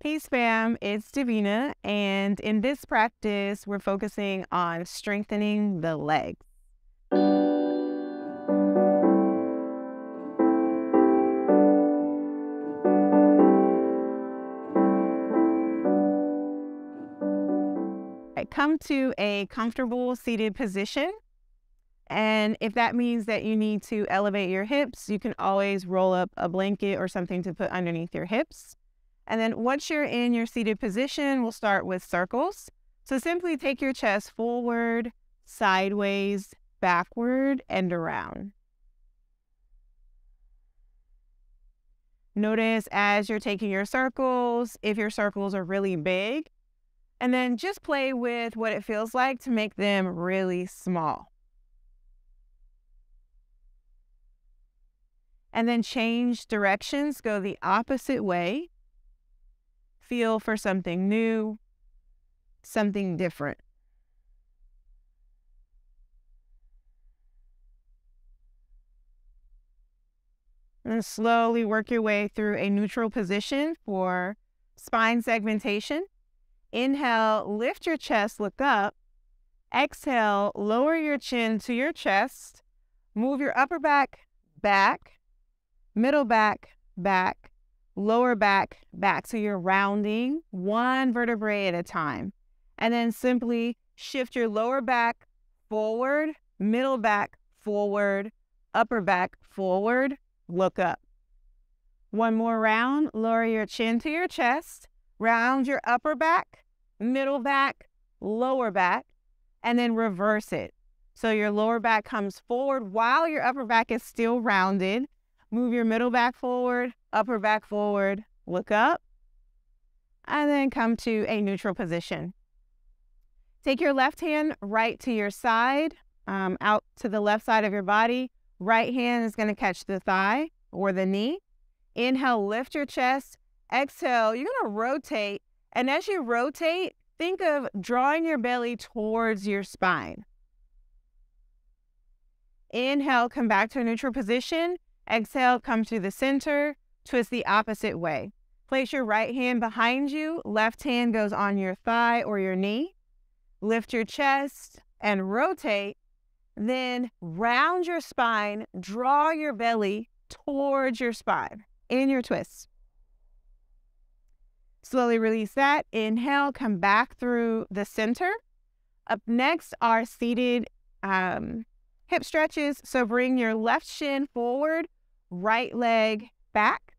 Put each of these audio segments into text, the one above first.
Hey Spam, it's Davina, and in this practice, we're focusing on strengthening the legs. Right, come to a comfortable seated position, and if that means that you need to elevate your hips, you can always roll up a blanket or something to put underneath your hips. And then once you're in your seated position, we'll start with circles. So simply take your chest forward, sideways, backward, and around. Notice as you're taking your circles, if your circles are really big, and then just play with what it feels like to make them really small. And then change directions, go the opposite way. Feel for something new, something different. And slowly work your way through a neutral position for spine segmentation. Inhale, lift your chest, look up. Exhale, lower your chin to your chest. Move your upper back, back, middle back, back, lower back, back. So you're rounding one vertebrae at a time. And then simply shift your lower back forward, middle back forward, upper back forward, look up. One more round, lower your chin to your chest, round your upper back, middle back, lower back, and then reverse it. So your lower back comes forward while your upper back is still rounded. Move your middle back forward, upper back forward, look up, and then come to a neutral position. Take your left hand right to your side, out to the left side of your body. Right hand is going to catch the thigh or the knee. Inhale, lift your chest. Exhale, you're going to rotate. And as you rotate, think of drawing your belly towards your spine. Inhale, come back to a neutral position. Exhale, come to the center. Twist the opposite way. Place your right hand behind you. Left hand goes on your thigh or your knee. Lift your chest and rotate. Then round your spine, draw your belly towards your spine in your twist. Slowly release that. Inhale, come back through the center. Up next are seated hip stretches. So bring your left shin forward, right leg back.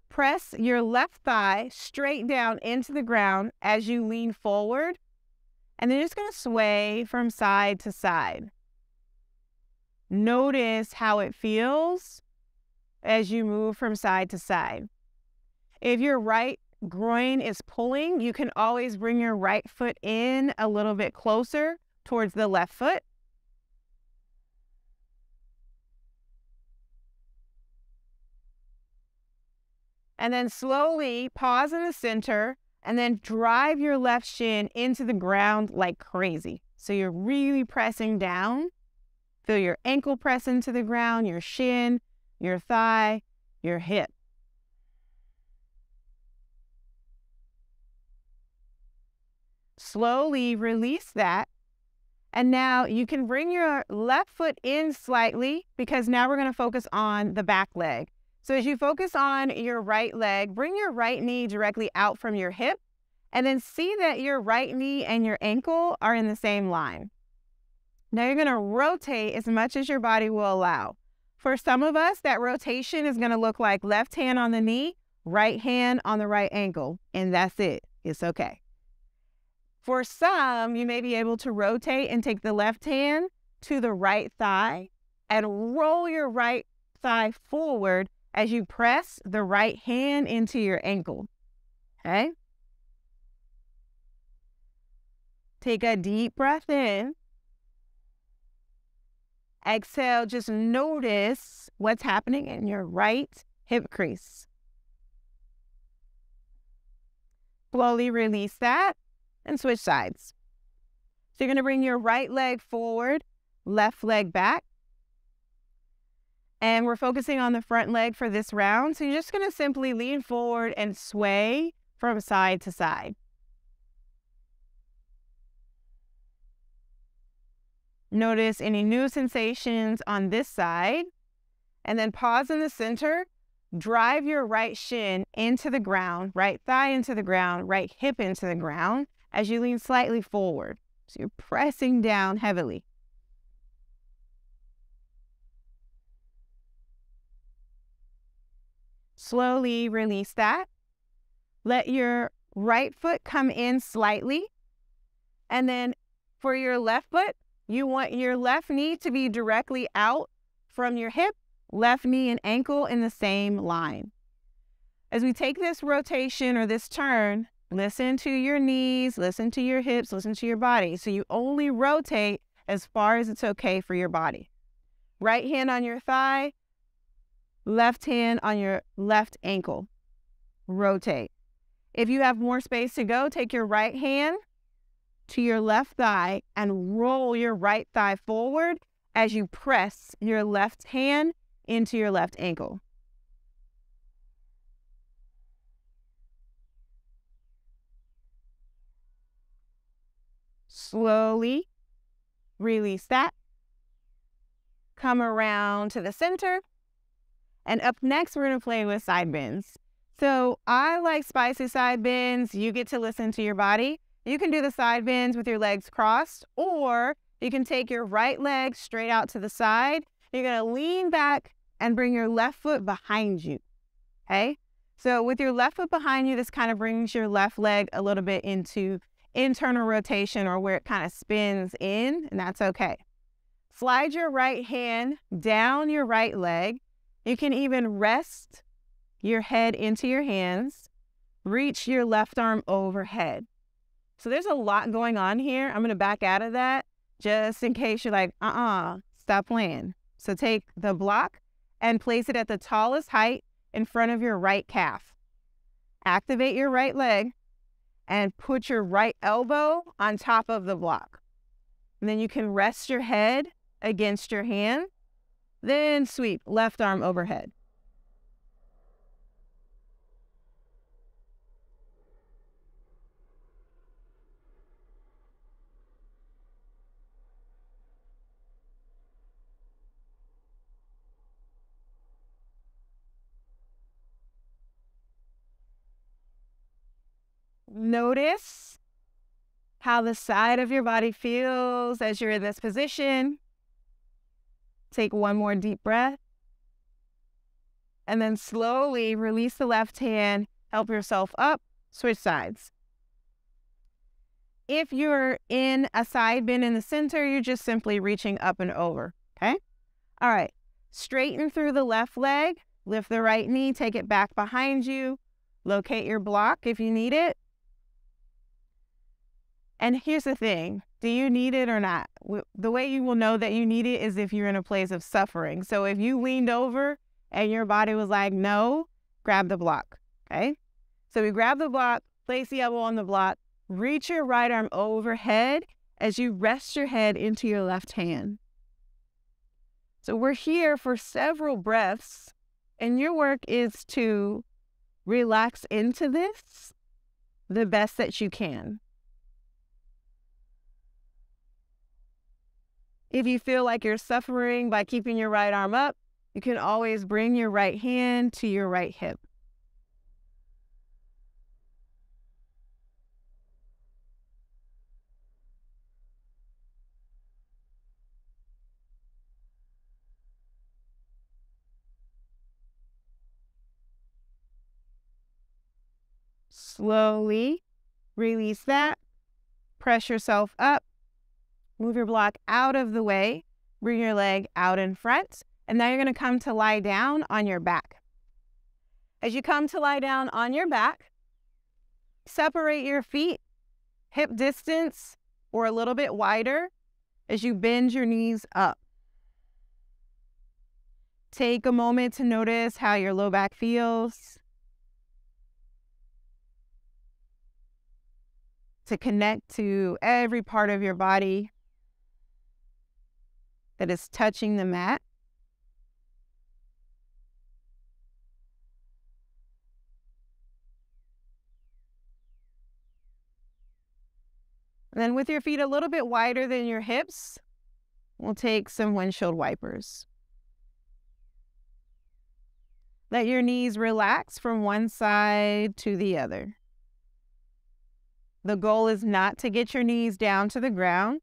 Press your left thigh straight down into the ground as you lean forward. And then you're just going to sway from side to side. Notice how it feels as you move from side to side. If your right groin is pulling, you can always bring your right foot in a little bit closer towards the left foot. And then slowly pause in the center and then drive your left shin into the ground like crazy. So you're really pressing down. Feel your ankle press into the ground, your shin, your thigh, your hip. Slowly release that. And now you can bring your left foot in slightly because now we're going to focus on the back leg. So as you focus on your right leg, bring your right knee directly out from your hip and then see that your right knee and your ankle are in the same line. Now you're going to rotate as much as your body will allow. For some of us, that rotation is going to look like left hand on the knee, right hand on the right ankle, and that's it. It's okay. For some, you may be able to rotate and take the left hand to the right thigh and roll your right thigh forward as you press the right hand into your ankle, okay? Take a deep breath in. Exhale, just notice what's happening in your right hip crease. Slowly release that and switch sides. So you're going to bring your right leg forward, left leg back. And we're focusing on the front leg for this round. So you're just going to simply lean forward and sway from side to side. Notice any new sensations on this side. And then pause in the center. Drive your right shin into the ground, right thigh into the ground, right hip into the ground as you lean slightly forward. So you're pressing down heavily. Slowly release that. Let your right foot come in slightly. And then for your left foot, you want your left knee to be directly out from your hip, left knee and ankle in the same line. As we take this rotation or this turn, listen to your knees, listen to your hips, listen to your body. So you only rotate as far as it's okay for your body. Right hand on your thigh, left hand on your left ankle. Rotate. If you have more space to go, take your right hand to your left thigh and roll your right thigh forward as you press your left hand into your left ankle. Slowly release that. Come around to the center. And up next, we're going to play with side bends. So I like spicy side bends. You get to listen to your body. You can do the side bends with your legs crossed, or you can take your right leg straight out to the side. You're going to lean back and bring your left foot behind you. Okay? So with your left foot behind you, this kind of brings your left leg a little bit into internal rotation, or where it kind of spins in, and that's okay. Slide your right hand down your right leg. You can even rest your head into your hands. Reach your left arm overhead. So there's a lot going on here. I'm going to back out of that just in case you're like, stop playing. So take the block and place it at the tallest height in front of your right calf. Activate your right leg and put your right elbow on top of the block. And then you can rest your head against your hand. Then sweep left arm overhead. Notice how the side of your body feels as you're in this position. Take one more deep breath. And then slowly release the left hand. Help yourself up. Switch sides. If you're in a side bend in the center, you're just simply reaching up and over. Okay? All right. Straighten through the left leg. Lift the right knee. Take it back behind you. Locate your block if you need it. And here's the thing, do you need it or not? The way you will know that you need it is if you're in a place of suffering. So if you leaned over and your body was like, no, grab the block, okay? So we grab the block, place the elbow on the block, reach your right arm overhead as you rest your head into your left hand. So we're here for several breaths, and your work is to relax into this the best that you can. If you feel like you're suffering by keeping your right arm up, you can always bring your right hand to your right hip. Slowly release that. Press yourself up. Move your block out of the way. Bring your leg out in front. And now you're going to come to lie down on your back. As you come to lie down on your back, separate your feet hip distance or a little bit wider as you bend your knees up. Take a moment to notice how your low back feels. To connect to every part of your body that is touching the mat. And then with your feet a little bit wider than your hips, we'll take some windshield wipers. Let your knees relax from one side to the other. The goal is not to get your knees down to the ground.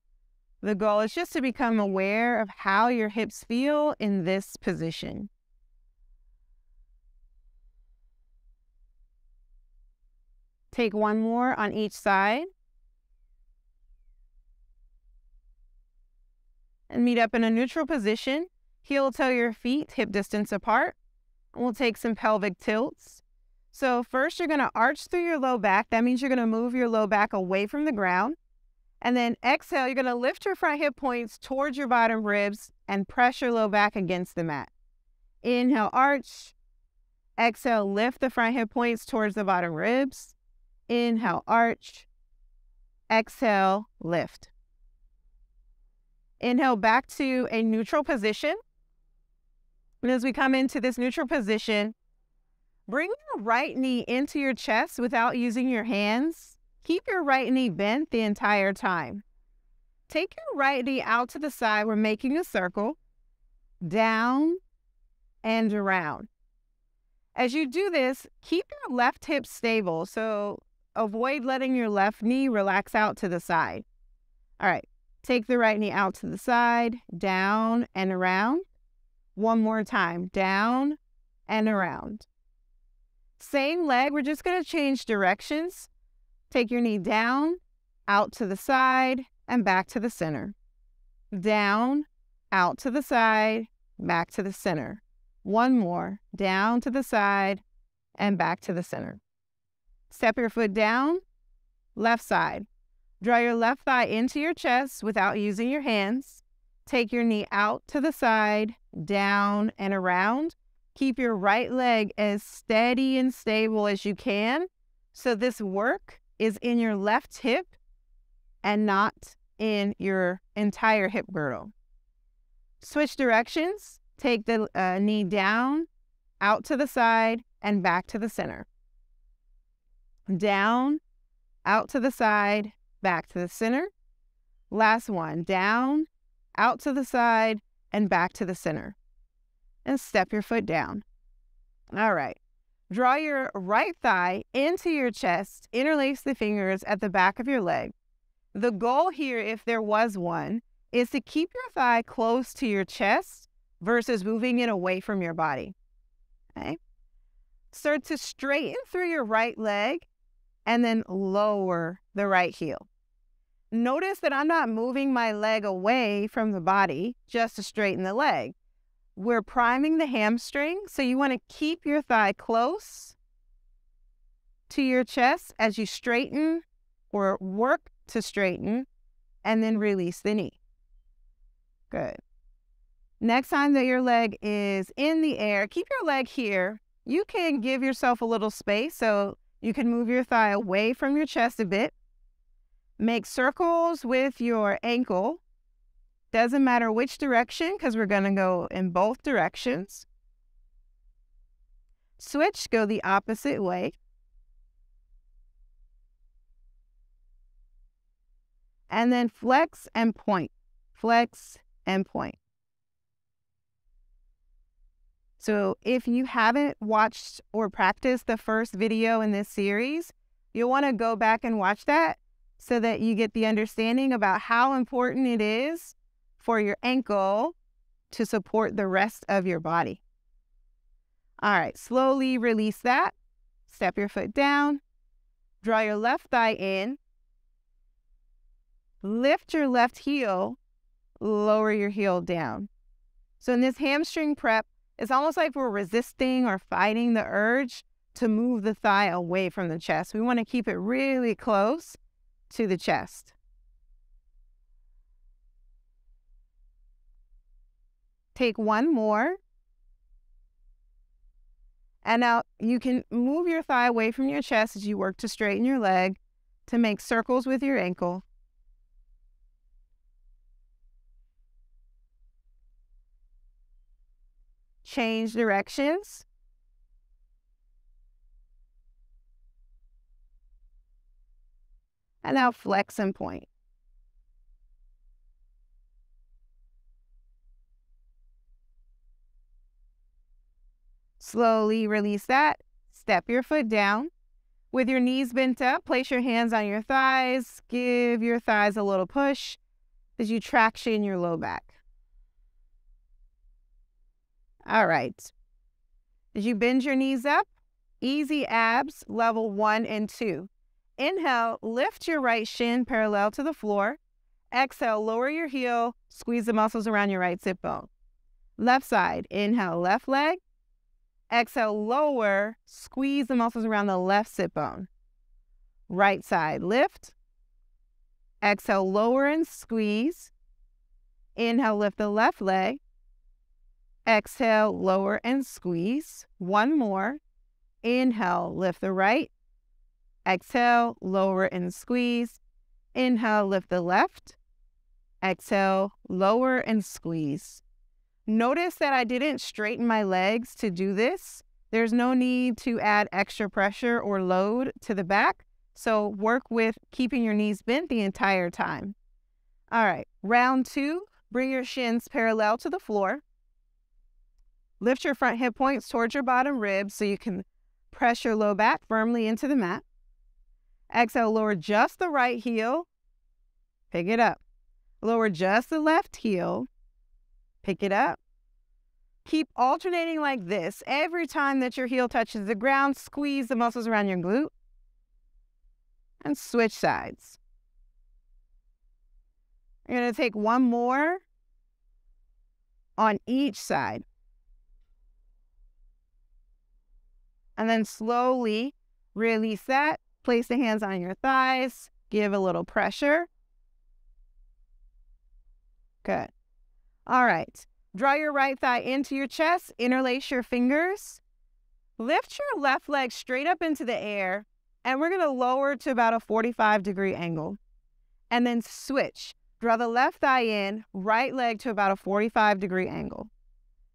The goal is just to become aware of how your hips feel in this position. Take one more on each side. And meet up in a neutral position. Heel toe your feet hip distance apart. And we'll take some pelvic tilts. So first you're going to arch through your low back. That means you're going to move your low back away from the ground. And then exhale, you're going to lift your front hip points towards your bottom ribs and press your low back against the mat. Inhale, arch. Exhale, lift the front hip points towards the bottom ribs. Inhale, arch. Exhale, lift. Inhale back to a neutral position. And as we come into this neutral position, bring your right knee into your chest without using your hands. Keep your right knee bent the entire time. Take your right knee out to the side. We're making a circle. Down and around. As you do this, keep your left hip stable. So avoid letting your left knee relax out to the side. All right. Take the right knee out to the side, down and around. One more time, down and around. Same leg, we're just going to change directions. Take your knee down, out to the side, and back to the center. Down, out to the side, back to the center. One more, down to the side, and back to the center. Step your foot down, left side. Draw your left thigh into your chest without using your hands. Take your knee out to the side, down and around. Keep your right leg as steady and stable as you can. So this work is in your left hip and not in your entire hip girdle. Switch directions. Take the knee down, out to the side, and back to the center. Down, out to the side, back to the center. Last one, down, out to the side, and back to the center. And step your foot down. All right. Draw your right thigh into your chest. Interlace the fingers at the back of your leg. The goal here, if there was one, is to keep your thigh close to your chest versus moving it away from your body. Okay? Start to straighten through your right leg and then lower the right heel. Notice that I'm not moving my leg away from the body just to straighten the leg. We're priming the hamstring, so you want to keep your thigh close to your chest as you straighten or work to straighten, and then release the knee. Good. Next time that your leg is in the air, keep your leg here. You can give yourself a little space, so you can move your thigh away from your chest a bit. Make circles with your ankle. Doesn't matter which direction, because we're going to go in both directions. Switch, go the opposite way. And then flex and point. Flex and point. So if you haven't watched or practiced the first video in this series, you'll want to go back and watch that so that you get the understanding about how important it is for your ankle to support the rest of your body. All right, slowly release that. Step your foot down. Draw your left thigh in. Lift your left heel. Lower your heel down. So in this hamstring prep, it's almost like we're resisting or fighting the urge to move the thigh away from the chest. We want to keep it really close to the chest. Take one more. And now you can move your thigh away from your chest as you work to straighten your leg to make circles with your ankle. Change directions. And now flex and point. Slowly release that. Step your foot down. With your knees bent up, place your hands on your thighs. Give your thighs a little push as you traction your low back. All right. As you bend your knees up, easy abs, level 1 and 2. Inhale, lift your right shin parallel to the floor. Exhale, lower your heel, squeeze the muscles around your right sit bone. Left side, inhale, left leg. Exhale, lower, squeeze the muscles around the left sit bone. Right side, lift. Exhale, lower and squeeze. Inhale, lift the left leg. Exhale, lower and squeeze. One more. Inhale, lift the right. Exhale, lower and squeeze. Inhale, lift the left. Exhale, lower and squeeze. Notice that I didn't straighten my legs to do this. There's no need to add extra pressure or load to the back. So work with keeping your knees bent the entire time. All right, round 2, bring your shins parallel to the floor. Lift your front hip points towards your bottom ribs so you can press your low back firmly into the mat. Exhale, lower just the right heel. Pick it up. Lower just the left heel. Pick it up. Keep alternating like this. Every time that your heel touches the ground, squeeze the muscles around your glute. And switch sides. You're going to take one more on each side. And then slowly release that. Place the hands on your thighs. Give a little pressure. Good. All right. Draw your right thigh into your chest. Interlace your fingers. Lift your left leg straight up into the air. And we're going to lower to about a 45-degree angle. And then switch. Draw the left thigh in. Right leg to about a 45-degree angle.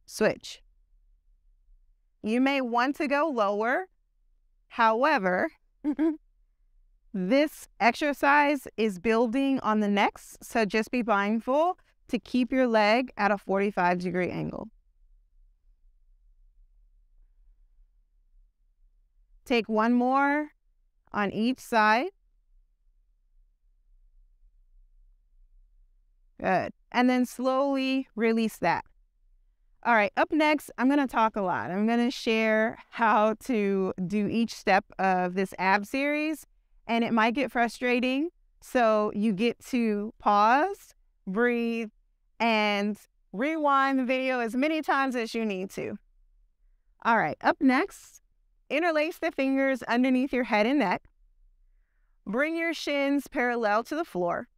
Switch. You may want to go lower. However, this exercise is building on the next, so just be mindful to keep your leg at a 45-degree angle. Take one more on each side. Good. And then slowly release that. All right, up next, I'm going to talk a lot. I'm going to share how to do each step of this ab series, and it might get frustrating, so you get to pause, breathe, and rewind the video as many times as you need to. All right, up next, interlace the fingers underneath your head and neck. Bring your shins parallel to the floor.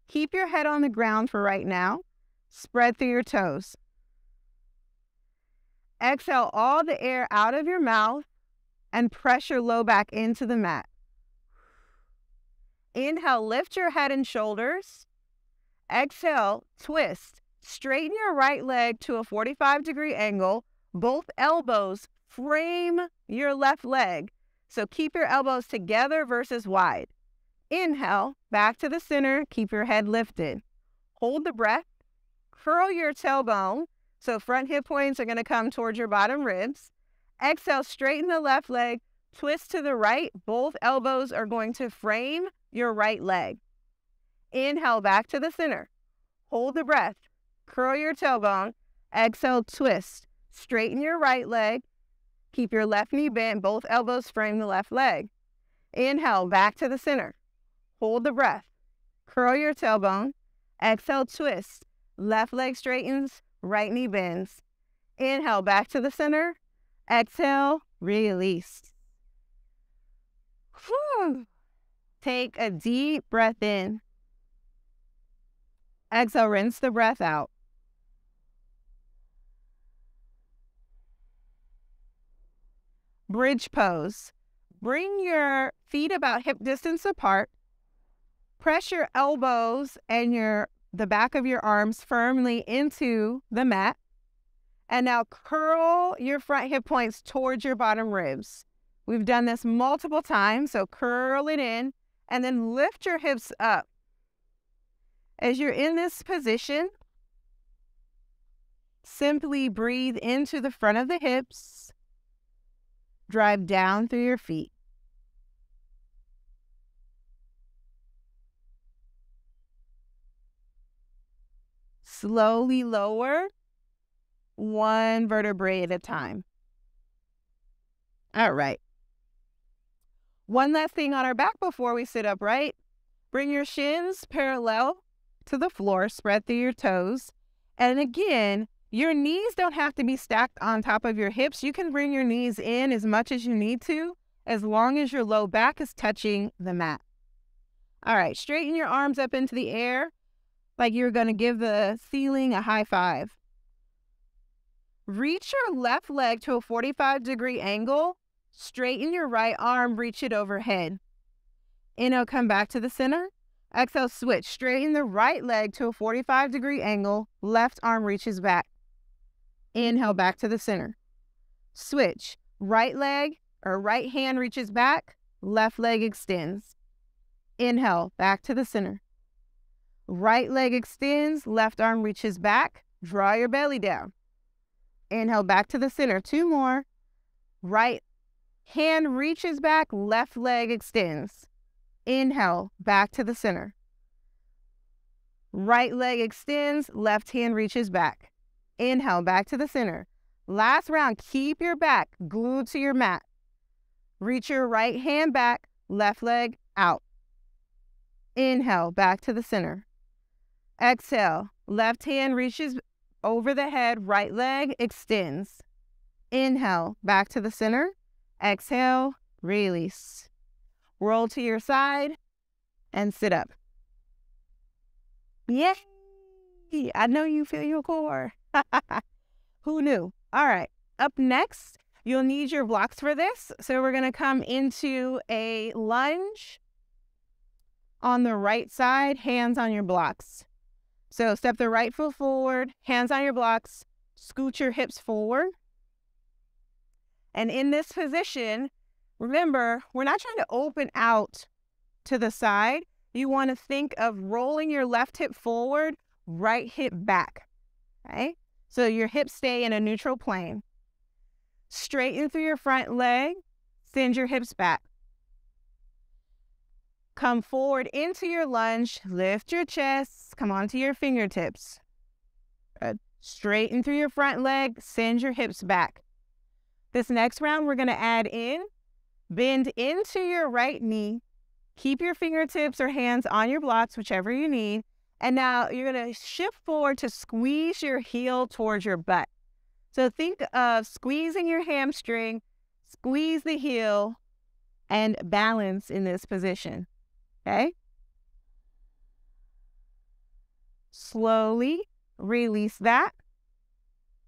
Keep your head on the ground for right now. Spread through your toes. Exhale all the air out of your mouth and press your low back into the mat. Inhale, lift your head and shoulders. Exhale, twist. Straighten your right leg to a 45-degree angle. Both elbows frame your left leg. So keep your elbows together versus wide. Inhale, back to the center. Keep your head lifted. Hold the breath. Curl your tailbone. So front hip points are going to come towards your bottom ribs. Exhale, straighten the left leg. Twist to the right. Both elbows are going to frame your right leg. Inhale, back to the center. Hold the breath. Curl your tailbone. Exhale, twist. Straighten your right leg. Keep your left knee bent. Both elbows frame the left leg. Inhale, back to the center. Hold the breath. Curl your tailbone. Exhale, twist. Left leg straightens. Right knee bends. Inhale, back to the center. Exhale, release. Whew. Take a deep breath in. Exhale, rinse the breath out. Bridge pose. Bring your feet about hip distance apart. Press your elbows and the back of your arms firmly into the mat. And now curl your front hip points towards your bottom ribs. We've done this multiple times, so curl it in and then lift your hips up. As you're in this position, simply breathe into the front of the hips Drive down through your feet. Slowly lower, one vertebrae at a time. All right. One last thing on our back before we sit upright. Bring your shins parallel to the floor, spread through your toes. And again, your knees don't have to be stacked on top of your hips. You can bring your knees in as much as you need to, as long as your low back is touching the mat. All right, straighten your arms up into the air like you're going to give the ceiling a high five. Reach your left leg to a 45-degree angle. Straighten your right arm, reach it overhead. Inhale, come back to the center. Exhale, switch. Straighten the right leg to a 45-degree angle. Left arm reaches back. Inhale, back to the center. Switch. Right leg or right hand reaches back. Left leg extends. Inhale, back to the center. Right leg extends. Left arm reaches back. Draw your belly down. Inhale, back to the center. Two more. Right hand reaches back. Left leg extends. Inhale, back to the center. Right leg extends, left hand reaches back. Inhale, back to the center. Last round, keep your back glued to your mat. Reach your right hand back, left leg out. Inhale, back to the center. Exhale, left hand reaches over the head, right leg extends. Inhale, back to the center. Exhale, release. Roll to your side and sit up. Yay! I know you feel your core. Who knew? All right. Up next, you'll need your blocks for this. So we're going to come into a lunge on the right side, hands on your blocks. So step the right foot forward, hands on your blocks, scoot your hips forward. And in this position, remember, we're not trying to open out to the side. You want to think of rolling your left hip forward, right hip back, okay? So your hips stay in a neutral plane. Straighten through your front leg, send your hips back. Come forward into your lunge, lift your chest, come onto your fingertips. Good. Straighten through your front leg, send your hips back. This next round, we're going to add in, bend into your right knee. Keep your fingertips or hands on your blocks, whichever you need. And now you're going to shift forward to squeeze your heel towards your butt. So think of squeezing your hamstring, squeeze the heel, and balance in this position. Okay? Slowly release that.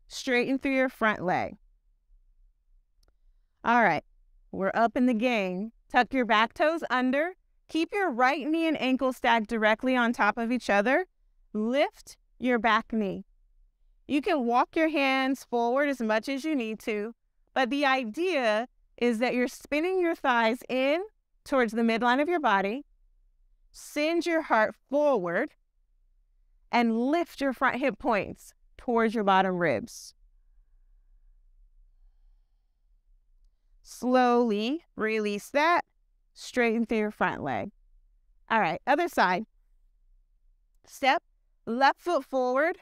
Straighten through your front leg. All right. We're up in the game. Tuck your back toes under. Keep your right knee and ankle stacked directly on top of each other. Lift your back knee. You can walk your hands forward as much as you need to, but the idea is that you're spinning your thighs in towards the midline of your body. Send your heart forward and lift your front hip points towards your bottom ribs. Slowly release that. Straighten through your front leg. All right, other side. Step left foot forward.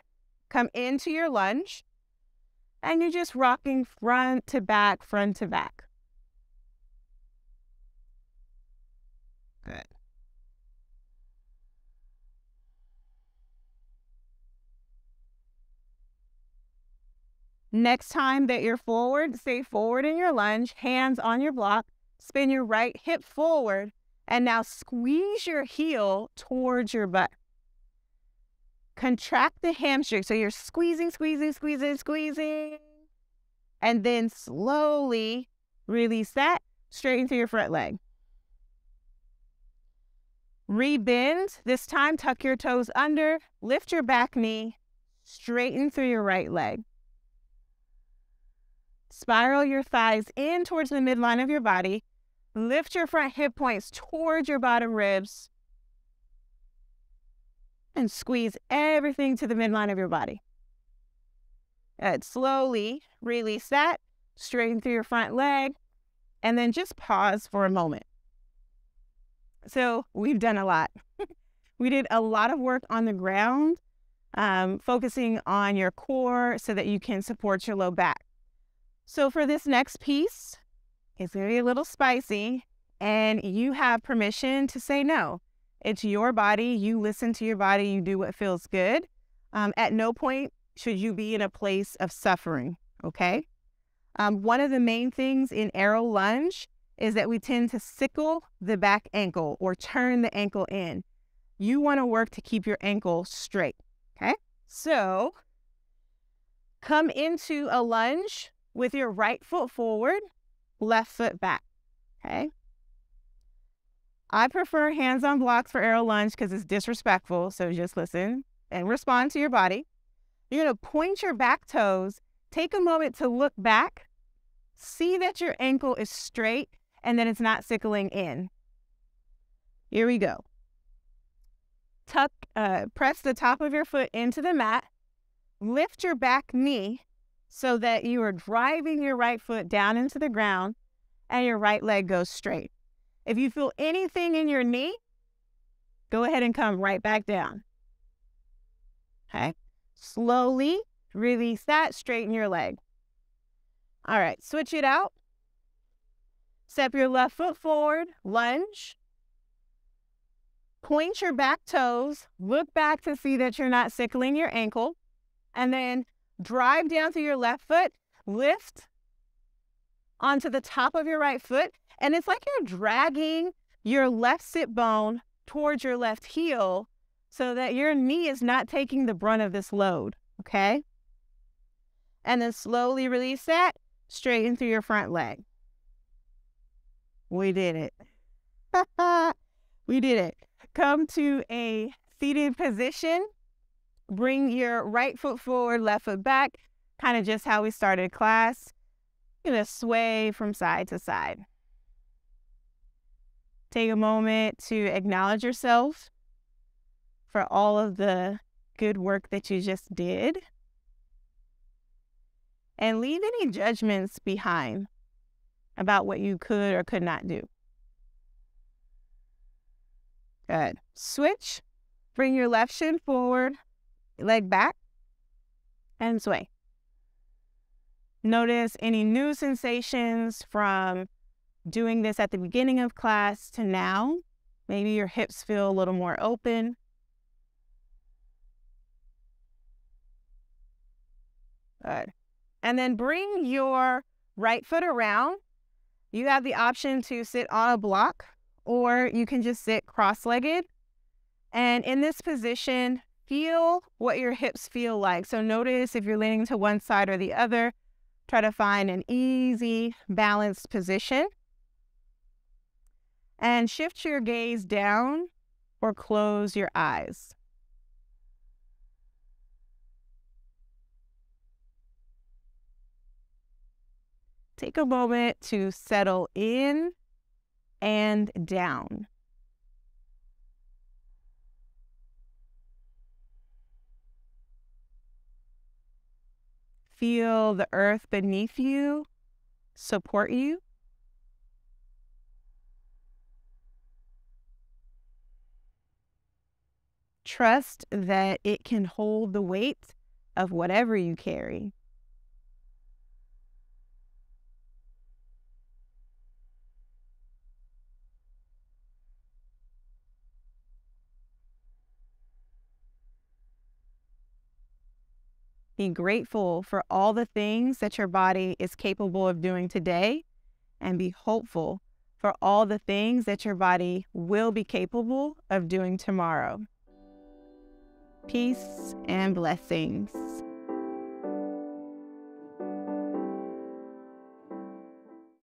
Come into your lunge. And you're just rocking front to back, front to back. Good. Next time that you're forward, stay forward in your lunge, hands on your block. Spin your right hip forward, and now squeeze your heel towards your butt. Contract the hamstring. So you're squeezing, squeezing, squeezing, squeezing. And then slowly release that. Straighten through your front leg. Rebend. This time, tuck your toes under. Lift your back knee. Straighten through your right leg. Spiral your thighs in towards the midline of your body. Lift your front hip points towards your bottom ribs. And squeeze everything to the midline of your body. Good. Slowly release that. Straighten through your front leg. and then just pause for a moment. So we've done a lot. We did a lot of work on the ground, focusing on your core so that you can support your low back. So for this next piece, it's going to be a little spicy, and you have permission to say no. It's your body. You listen to your body. You do what feels good. At no point should you be in a place of suffering, okay? One of the main things in arrow lunge is that we tend to sickle the back ankle or turn the ankle in. You want to work to keep your ankle straight, okay? So come into a lunge with your right foot forward, left foot back, okay? I prefer hands on blocks for arrow lunge because it's disrespectful, so just listen and respond to your body. You're going to point your back toes, take a moment to look back, see that your ankle is straight and that it's not sickling in. Here we go. Press the top of your foot into the mat, lift your back knee so that you are driving your right foot down into the ground and your right leg goes straight. If you feel anything in your knee, go ahead and come right back down. Okay? Slowly release that, straighten your leg. All right, switch it out. Step your left foot forward, lunge. Point your back toes, look back to see that you're not sickling your ankle, and then drive down through your left foot, lift onto the top of your right foot, and it's like you're dragging your left sit bone towards your left heel so that your knee is not taking the brunt of this load, okay? And then slowly release that, straighten through your front leg. We did it. We did it. Come to a seated position. Bring your right foot forward, left foot back, kind of just how we started class. You're going to sway from side to side. Take a moment to acknowledge yourself for all of the good work that you just did. And leave any judgments behind about what you could or could not do. Good. Switch. Bring your left shin forward, leg back, and sway. Notice any new sensations from doing this at the beginning of class to now. Maybe your hips feel a little more open. Good. And then bring your right foot around. You have the option to sit on a block, or you can just sit cross-legged. And in this position, feel what your hips feel like. So notice if you're leaning to one side or the other. Try to find an easy, balanced position. And shift your gaze down or close your eyes. Take a moment to settle in and down. Feel the earth beneath you support you. Trust that it can hold the weight of whatever you carry. Be grateful for all the things that your body is capable of doing today, and be hopeful for all the things that your body will be capable of doing tomorrow. Peace and blessings.